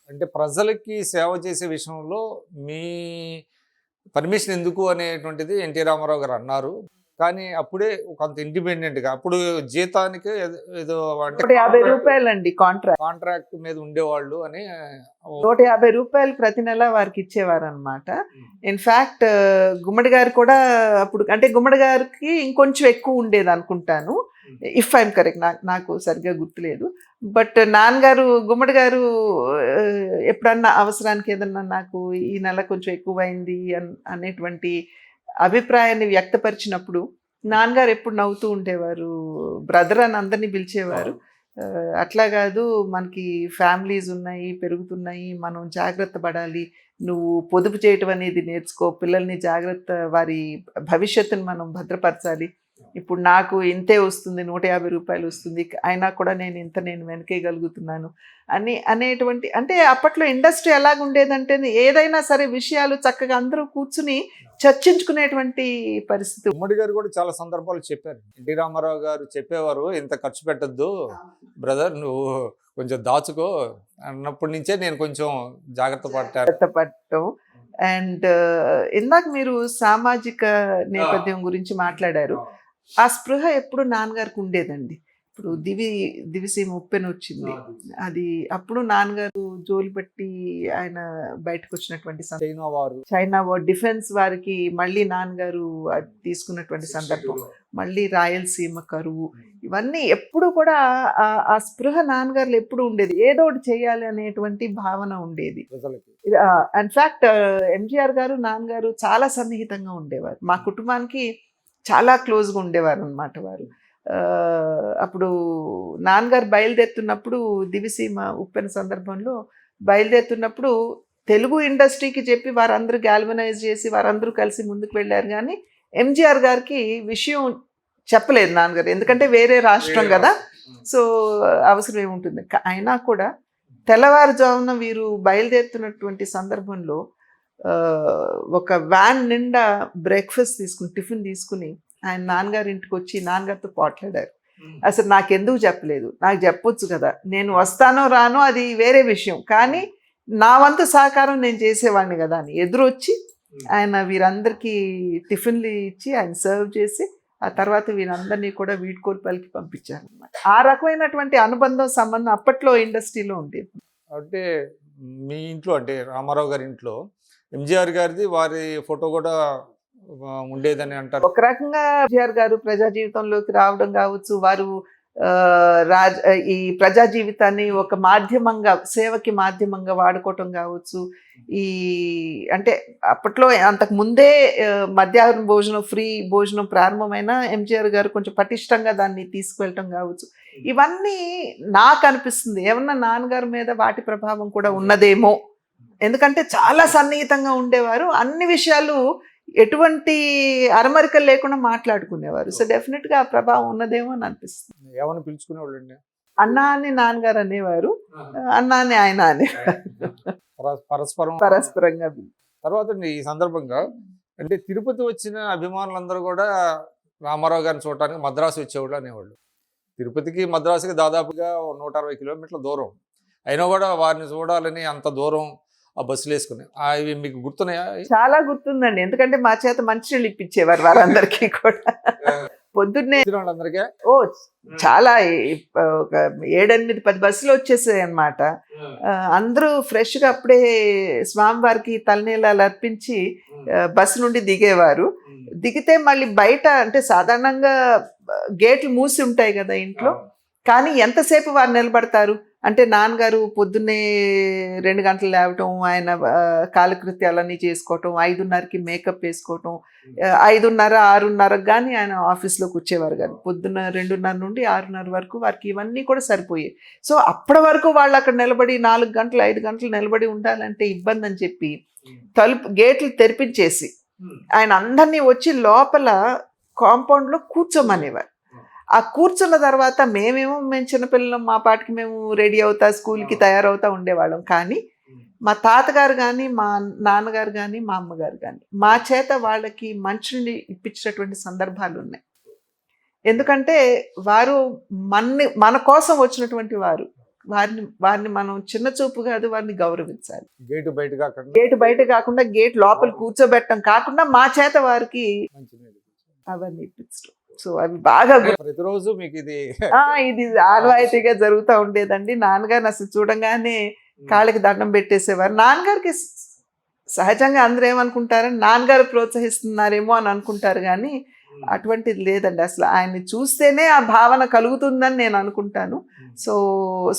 అంటే ప్రజలకి సేవ చేసే విషయంలో మీ పర్మిషన్ ఎందుకు అనేటువంటిది ఎన్టీ రామారావు గారు అన్నారు. కానీ అప్పుడే కొంత ఇండిపెండెంట్‌గా అప్పుడు జీతానికి ఏదో అంటే రూ. 150 కాంట్రాక్ట్. కాంట్రాక్ట్ మీద ఉండేవాళ్ళు అని రూ. 150 ప్రతి నెల వారికి ఇచ్చేవారనమాట. ఇన్‌ఫాక్ట్ గుమ్మడి గారు కూడా అప్పుడు అంటే గుమ్మడి గారికి ఇంకొంచెం ఎక్కువ ఉండేది అనుకుంటాను. ఇఫ్ ఐఎమ్ కరెక్ట్, నాకు సరిగ్గా గుర్తులేదు. బట్ నాన్నగారు గుమ్మడి గారు ఎప్పుడన్నా అవసరానికి ఏదన్నా నాకు ఈ నెల కొంచెం ఎక్కువైంది అనేటువంటి అభిప్రాయాన్ని వ్యక్తపరిచినప్పుడు నాన్నగారు ఎప్పుడు నవ్వుతూ ఉండేవారు. బ్రదర్ అని అందరినీ పిలిచేవారు. అట్లా కాదు, మనకి ఫ్యామిలీస్ ఉన్నాయి, పెరుగుతున్నాయి, మనం జాగ్రత్త పడాలి, నువ్వు పొదుపు చేయటం అనేది నేర్చుకో, పిల్లల్ని జాగ్రత్త, వారి భవిష్యత్తును మనం భద్రపరచాలి. ఇప్పుడు నాకు ఇంతే వస్తుంది, రూ. 150 వస్తుంది, అయినా కూడా నేను వెనకేయగలుగుతున్నాను అనేటువంటి, అంటే అప్పట్లో ఇండస్ట్రీ ఎలాగుండేదంటే ఏదైనా సరే విషయాలు చక్కగా అందరూ కూర్చుని చర్చించుకునేటువంటి పరిస్థితి. ఉమ్మడి గారు కూడా చాలా సందర్భాలు చెప్పారు. ఎన్టీ రామారావు గారు చెప్పేవారు, ఇంత ఖర్చు పెట్టద్దు బ్రదర్, నువ్వు కొంచెం దాచుకో అన్నప్పటి నుంచే నేను కొంచెం జాగ్రత్త పడటం. అండ్ ఇందాక మీరు సామాజిక నేపథ్యం గురించి మాట్లాడారు. ఆ స్పృహ ఎప్పుడు నాన్నగారికి ఉండేదండి. ఇప్పుడు దివిసీమ ఉప్పెన వచ్చింది, అది అప్పుడు నాన్నగారు జోలి పెట్టి ఆయన బయటకు వచ్చినటువంటి చైనా వార్ డిఫెన్స్ వారికి మళ్ళీ నాన్నగారు అది తీసుకున్నటువంటి సందర్భం, మళ్ళీ రాయలసీమ కరువు, ఇవన్నీ ఎప్పుడు కూడా ఆ స్పృహ నాన్నగారులు ఎప్పుడు ఉండేది. ఏదో ఒకటి చేయాలి అనేటువంటి భావన ఉండేది. ఇన్ఫాక్ట్ ఎంజీఆర్ గారు నాన్నగారు చాలా సన్నిహితంగా ఉండేవారు. మా కుటుంబానికి చాలా క్లోజ్గా ఉండేవారు అన్నమాట వారు. అప్పుడు నాన్నగారు బయలుదేరుతున్నప్పుడు దివిసీమ ఉప్పెన సందర్భంలో బయలుదేరుతున్నప్పుడు తెలుగు ఇండస్ట్రీకి చెప్పి వారందరూ గ్యాల్వనైజ్ చేసి వారందరూ కలిసి ముందుకు వెళ్ళారు. కానీ ఎంజీఆర్ గారికి విషయం చెప్పలేదు నాన్నగారు, ఎందుకంటే వేరే రాష్ట్రం కదా, సో అవసరం ఏముంటుంది. అయినా కూడా తెల్లవారుజామున వీరు బయలుదేరుతున్నటువంటి సందర్భంలో ఒక వ్యాన్ నిండా బ్రేక్ఫాస్ట్ తీసుకుని, టిఫిన్ తీసుకుని ఆయన నాన్నగారి ఇంటికి వచ్చి నాన్నగారితో పోట్లాడారు. అసలు నాకెందుకు చెప్పలేదు, నాకు చెప్పొచ్చు కదా, నేను వస్తానో రానో అది వేరే విషయం, కానీ నా వంతు సహకారం నేను చేసేవాడిని కదా అని ఎదురొచ్చి ఆయన వీరందరికీ టిఫిన్లు ఇచ్చి ఆయన సర్వ్ చేసి ఆ తర్వాత వీరందరినీ కూడా వీడ్కోలుపల్లికి పంపించారు అన్నమాట. ఆ రకమైనటువంటి అనుబంధం సంబంధం అప్పట్లో ఇండస్ట్రీలో ఉండేది. అంటే మీ ఇంట్లో, అంటే రామారావు గారి ఇంట్లో ఎంజీఆర్ గారిది వారి ఫోటో కూడా ఉండేదని అంటారు. ఒక రకంగా ఎంజీఆర్ గారు ప్రజా జీవితంలోకి రావడం కావచ్చు, వారు ఈ ప్రజా జీవితాన్ని ఒక మాధ్యమంగా, సేవకి మాధ్యమంగా వాడుకోవటం కావచ్చు. ఈ అంటే అప్పట్లో అంతకు ముందే మధ్యాహ్నం భోజనం, ఫ్రీ భోజనం ప్రారంభమైన ఎంజీఆర్ గారు కొంచెం పటిష్టంగా దాన్ని తీసుకువెళ్ళటం కావచ్చు. ఇవన్నీ నాకు అనిపిస్తుంది ఏమన్నా నాన్నగారి మీద వాటి ప్రభావం కూడా ఉన్నదేమో. ఎందుకంటే చాలా సన్నిహితంగా ఉండేవారు, అన్ని విషయాలు ఎటువంటి అరమరికలు లేకుండా మాట్లాడుకునేవారు. సో డెఫినెట్గా ఆ ప్రభావం ఉన్నదేమో అని అనిపిస్తుంది. ఏమని పిలుచుకునేవాళ్ళండి? అన్నా అని నాన్నగారు అనేవారు, అన్నా అని ఆయన అనేవారు, పరస్పరంగా. తర్వాత ఈ సందర్భంగా అంటే తిరుపతి వచ్చిన అభిమానులందరూ కూడా రామారావు గారిని చూడటానికి మద్రాసు వచ్చేవాళ్ళు అనేవాళ్ళు. తిరుపతికి మద్రాసుకి దాదాపుగా 160 కిలోమీటర్ల దూరం అయినా కూడా వారిని చూడాలని అంత దూరం ఆ బస్సులు వేసుకుని, అవి మీకు గుర్తున్నాయా? చాలా గుర్తుందండి, ఎందుకంటే మా చేత మంచినీళ్ళు ఇప్పించేవారు వారందరికీ కూడా. పొద్దున్నే చాలా ఒక 7-8-10 బస్సులు వచ్చేసాయి అన్నమాట. అందరూ ఫ్రెష్గా అప్పుడే స్వామివారికి తలనీలాలు అర్పించి బస్సు నుండి దిగేవారు. దిగితే మళ్ళీ బయట, అంటే సాధారణంగా గేట్లు మూసి ఉంటాయి కదా ఇంట్లో, కానీ ఎంతసేపు వారు నిలబడతారు అంటే నాన్నగారు పొద్దున్నే 2 గంటలు లేవటం, ఆయన కాలకృత్యాలన్నీ చేసుకోవటం, 5:30కి మేకప్ వేసుకోవటం, 5:30, 6:30 కానీ ఆయన ఆఫీస్లోకి వచ్చేవారు కాదు. పొద్దున్న 2:30 నుండి 6:30 వరకు వారికి ఇవన్నీ కూడా సరిపోయాయి. సో అప్పటి వరకు వాళ్ళు అక్కడ నిలబడి 4 గంటలు 5 గంటలు నిలబడి ఉండాలంటే ఇబ్బంది అని చెప్పి గేట్లు తెరిపించేసి ఆయన అందరినీ వచ్చి లోపల కాంపౌండ్లో కూర్చోమనేవారు. ఆ కూర్చున్న తర్వాత మేము చిన్నపిల్లలం, మా పాటికి మేము రెడీ అవుతా స్కూల్కి తయారవుతా ఉండేవాళ్ళం. కానీ మా తాతగారు కానీ, మా నాన్నగారు కానీ, మా అమ్మగారు కానీ మా చేత వాళ్ళకి మంచిని ఇప్పించినటువంటి సందర్భాలు ఉన్నాయి. ఎందుకంటే వారు మన కోసం వచ్చినటువంటి వారు, వారిని మనం చిన్న చూపు కాదు, వారిని గౌరవించాలి. గేటు బయట కాకుండా గేట్ బయట కాకుండా గేట్ లోపల కూర్చోబెట్టడం కాకుండా మా చేత వారికి మంచినీళ్ళు. అవన్నీ ఇప్పించడం. సో అవి బాగా ప్రతిరోజు మీకు ఇది ఇది ఆనవాయితీగా జరుగుతూ ఉండేదండి. నాన్నగారిని అసలు చూడంగానే కాళ్ళకి దండం పెట్టేసేవారు. నాన్నగారికి సహజంగా అందరూ ఏమనుకుంటారని నాన్నగారు ప్రోత్సహిస్తున్నారేమో అని అనుకుంటారు, కానీ అటువంటిది లేదండి. అసలు ఆయన్ని చూస్తేనే ఆ భావన కలుగుతుందని నేను అనుకుంటాను. సో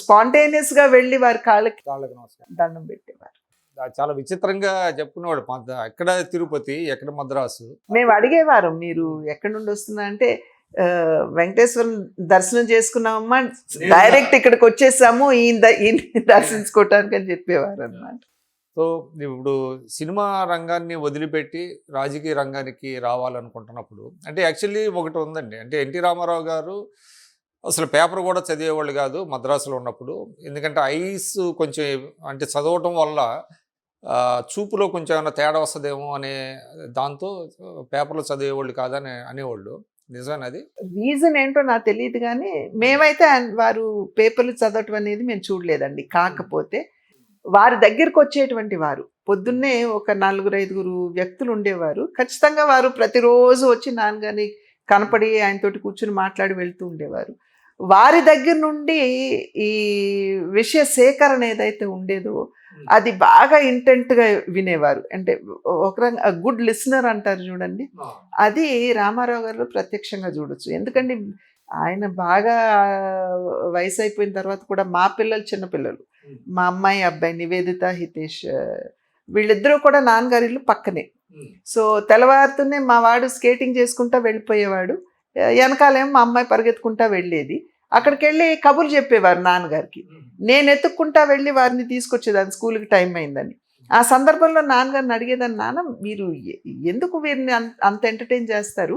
స్పాంటేనియస్గా వెళ్ళి వారి కాళ్ళకి కాళ్ళకి నమస్కారం. దండం పెట్టేవారు. చాలా విచిత్రంగా చెప్పుకునేవాడు. ఎక్కడ తిరుపతి, ఎక్కడ మద్రాసు. మేము అడిగేవారు, మీరు ఎక్కడి నుండి వస్తున్నా అంటే వెంకటేశ్వరం దర్శనం చేసుకున్నామమ్మా, డైరెక్ట్ ఇక్కడికి వచ్చేసాము ఈయన దర్శించుకోవటానికి అని చెప్పేవారు అన్నమాట. సో ఇప్పుడు సినిమా రంగాన్ని వదిలిపెట్టి రాజకీయ రంగానికి రావాలనుకుంటున్నప్పుడు అంటే యాక్చువల్లీ ఒకటి ఉందండి. అంటే ఎన్టీ రామారావు గారు అసలు పేపర్ కూడా చదివేవాళ్ళు కాదు మద్రాసులో ఉన్నప్పుడు. ఎందుకంటే ఐస్ కొంచెం అంటే చదవటం వల్ల చూపులో కొంచెం ఏమైనా తేడా వస్తుందేమో అనే దాంతో పేపర్లో చదివేవాళ్ళు కాదని అనేవాళ్ళు. నిజమేనది? రీజన్ ఏంటో నాకు తెలియదు, కానీ మేమైతే వారు పేపర్లు చదవటం అనేది మేము చూడలేదండి. కాకపోతే వారి దగ్గరికి వచ్చేటువంటి వారు పొద్దున్నే ఒక 4-5 వ్యక్తులు ఉండేవారు. ఖచ్చితంగా వారు ప్రతిరోజు వచ్చి నాన్నగారిని కనపడి ఆయనతోటి కూర్చుని మాట్లాడి వెళ్తూ ఉండేవారు. వారి దగ్గర నుండి ఈ విషయ సేకరణ ఏదైతే ఉండేదో అది బాగా ఇంటెంట్గా వినేవారు. అంటే ఒక రకంగా గుడ్ లిసనర్ అంటారు చూడండి, అది రామారావు గారు ప్రత్యక్షంగా చూడొచ్చు. ఎందుకంటే ఆయన బాగా వయసు అయిపోయిన తర్వాత కూడా మా పిల్లలు చిన్నపిల్లలు, మా అమ్మాయి అబ్బాయి నివేదిత, హితేష్, వీళ్ళిద్దరూ కూడా నాన్నగారి ఇల్లు పక్కనే. సో తెల్లవారుతూనే మా వాడు స్కేటింగ్ చేసుకుంటా వెళ్ళిపోయేవాడు, వెనకాలేమో మా అమ్మాయి పరిగెత్తుకుంటా వెళ్ళేది. అక్కడికి వెళ్ళి కబుర్లు చెప్పేవారు నాన్నగారికి. నేను ఎత్తుక్కుంటా వెళ్ళి వారిని తీసుకొచ్చేదాన్ని స్కూల్కి టైం అయిందని. ఆ సందర్భంలో నాన్నగారిని అడిగేదాన్ని, నాన్న మీరు ఎందుకు వీరిని అంత ఎంటర్టైన్ చేస్తారు,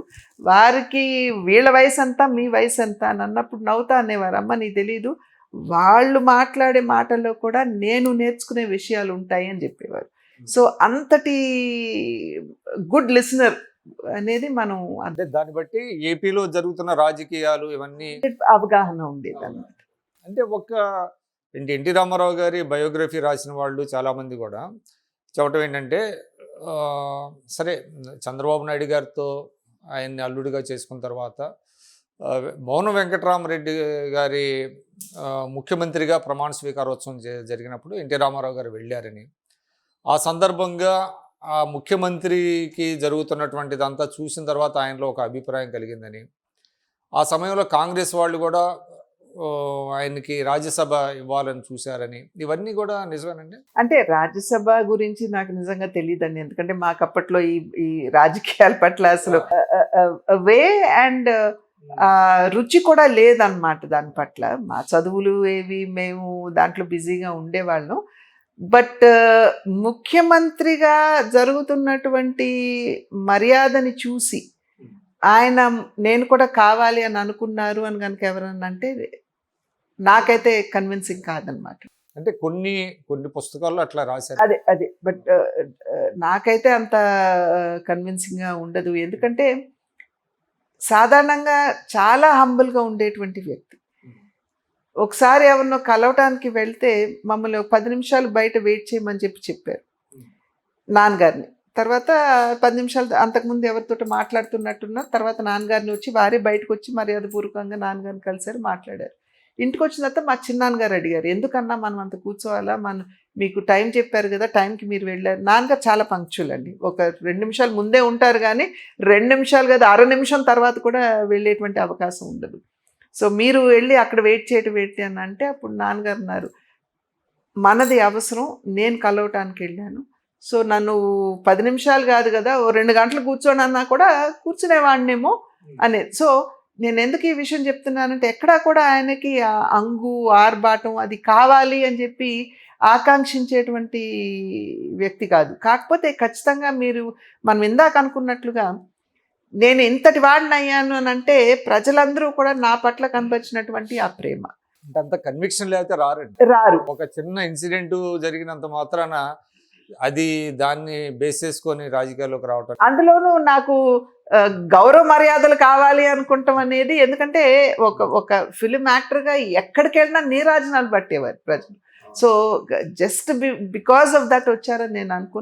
వారికి వీళ్ళ వయసు అంతా మీ వయసు అంతా అని అన్నప్పుడు నవ్వుతా అనేవారు, అమ్మ నీకు తెలీదు, వాళ్ళు మాట్లాడే మాటల్లో కూడా నేను నేర్చుకునే విషయాలు ఉంటాయి అని చెప్పేవారు. సో అంతటి గుడ్ లిసనర్ అనేది మనం అంటే దాన్ని బట్టి ఏపీలో జరుగుతున్న రాజకీయాలు ఇవన్నీ అవగాహన ఉండేది అన్నమాట. అంటే ఎన్టీ రామారావు గారి బయోగ్రఫీ రాసిన వాళ్ళు చాలామంది కూడా చెప్పటం ఏంటంటే సరే చంద్రబాబు నాయుడు గారితో ఆయన్ని అల్లుడిగా చేసుకున్న తర్వాత మౌన వెంకటరామరెడ్డి గారి ముఖ్యమంత్రిగా ప్రమాణ స్వీకారోత్సవం జరిగినప్పుడు ఎన్టీ రామారావు గారు వెళ్ళారని, ఆ సందర్భంగా ఆ ముఖ్యమంత్రికి జరుగుతున్నటువంటిదంతా చూసిన తర్వాత ఆయనలో ఒక అభిప్రాయం కలిగిందని, ఆ సమయంలో కాంగ్రెస్ వాళ్ళు కూడా ఆయనకి రాజ్యసభ ఇవ్వాలని చూశారని, ఇవన్నీ కూడా నిజమేనండి? అంటే రాజ్యసభ గురించి నాకు నిజంగా తెలియదండి, ఎందుకంటే మాకు అప్పట్లో ఈ రాజకీయాల పట్ల అసలు వే అండ్ రుచి కూడా లేదన్నమాట దాని పట్ల. మా చదువులు ఏవి మేము దాంట్లో బిజీగా ఉండేవాళ్ళం. బట్ ముఖ్యమంత్రిగా జరుగుతున్నటువంటి మర్యాదని చూసి ఆయన నేను కూడా కావాలి అని అనుకున్నారు అని కనుక ఎవరన్నా అంటే నాకైతే కన్విన్సింగ్ కాదనమాట. అంటే కొన్ని పుస్తకాల్లో అట్లా రాశారు. అదే బట్ నాకైతే అంత కన్విన్సింగ్గా ఉండదు. ఎందుకంటే సాధారణంగా చాలా హంబుల్గా ఉండేటువంటి వ్యక్తి. ఒకసారి ఎవరినో కలవటానికి వెళ్తే మమ్మల్ని 10 నిమిషాలు బయట వెయిట్ చేయమని చెప్పారు నాన్నగారిని. తర్వాత 10 నిమిషాలు అంతకుముందు ఎవరితో మాట్లాడుతున్నట్టున్నారు. తర్వాత నాన్నగారిని వచ్చి వారే బయటకు వచ్చి మర్యాదపూర్వకంగా నాన్నగారిని కలిసారు, మాట్లాడారు. ఇంటికి వచ్చిన తర్వాత మా చిన్నాన్నగారు అడిగారు, ఎందుకన్నా మనం అంత కూర్చోవాలా, మీకు టైం చెప్పారు కదా, టైంకి మీరు వెళ్ళారు. నాన్నగారు చాలా పంక్చువల్ అండి. ఒక 2 నిమిషాలు ముందే ఉంటారు, కానీ 2 నిమిషాలు కదా, అర నిమిషం తర్వాత కూడా వెళ్ళేటువంటి అవకాశం ఉండదు. సో మీరు వెళ్ళి అక్కడ వెయిట్ చేయటం ఏంటి అని అంటే అప్పుడు నాన్నగారు అన్నారు, మనది అవసరం, నేను కలవటానికి వెళ్ళాను, సో నన్ను 10 నిమిషాలు కాదు కదా, ఓ 2 గంటలు కూర్చోండి అన్నా కూడా కూర్చునేవాడినేమో అనేది. సో నేను ఎందుకు ఈ విషయం చెప్తున్నానంటే ఎక్కడా కూడా ఆయనకి అంగు ఆర్బాటం అది కావాలి అని చెప్పి ఆకాంక్షించేటువంటి వ్యక్తి కాదు. కాకపోతే ఖచ్చితంగా మనం ఇందాక అనుకున్నట్లుగా నేను ఇంతటి వాడిని అయ్యాను అని అంటే ప్రజలందరూ కూడా నా పట్ల కనిపించినటువంటి ఆ ప్రేమ. అంత కన్విక్షన్ లేకపోతే రారు. రారు. ఒక చిన్న ఇన్సిడెంట్ జరిగినంత మాత్రాన అది దాన్ని బేస్ చేసుకొని రాజకీయాల్లోకి రావటం. అందులోనూ నాకు గౌరవ మర్యాదలు కావాలి అనుకుంటాం అనేది, ఎందుకంటే ఒక ఫిలిం యాక్టర్గా ఎక్కడికి వెళ్ళినా నీరాజనాలు పట్టేవారు ప్రజలు. So just because of that వచ్చారని నేను అనుకున్నాను.